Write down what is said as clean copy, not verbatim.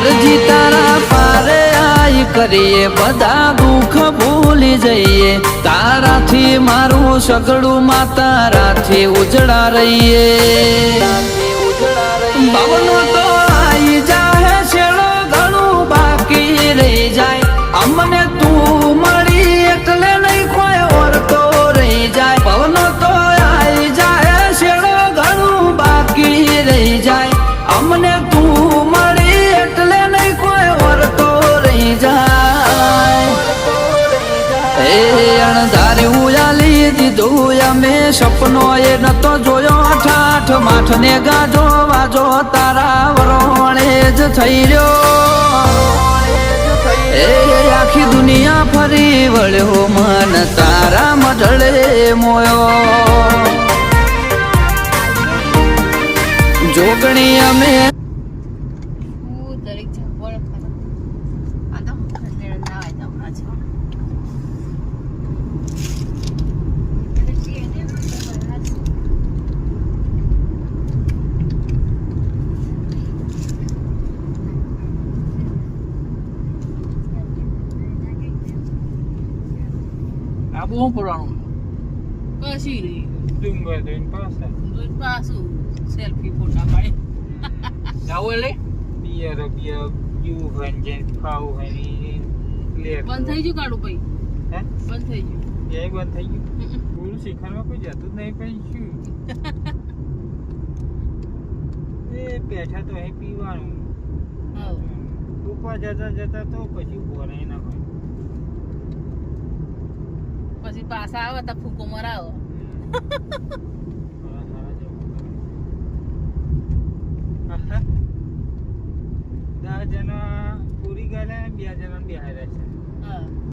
અરજી તારા પારે આઈ કરીએ બધા દુઃખ ભૂલી જઈએ તારાથી મારું સગડું માં તારાથી ઉજળા રહીએ ભવનો તો આઈ જાહે છેડો ઘણું બાકી રહી જાય અમને તું મળી એટલે નહીં કોઈ ઓરતો રહી જાય ભવનો તો આઈ જાય છેડો ઘણું બાકી રહી જાય અમને તું મળી એટલે નહીં કોઈ ઓરતો રહી જાય એ અણધાર્યું આલી દીધું અમે સપનો એ નતો જોયો ઠાઠ માઠ ને ગાજો વાજો તારા વરોણે જ થઈ રહ્યો એ આખી દુનિયા ફરી વળ્યો મન તારા મઢળે મોયો જોગણી અમે બહુ પડવાનું કશી નહીં ડુંગર જોઈને પાછું સેલ્ફી ફોટા પાડી જાવ એટલે બિયર યુ વંજે ખાવ હની ક્લિયર બંધ થઈ ગયું કાઢું ભાઈ હે બંધ થઈ ગયું એ બંધ થઈ ગયું પૂરું શીખરમાં કોઈ જતું જ નહીં પણ શું એ બેઠા તો અહીં પીવાનું ઉપર જતા જતા તો પછી બોરાય ના હોય પછી પાછા આવે તો ફૂકો મરાવો દસ જણા પૂરી ગયા 2 જણા બિહાર છે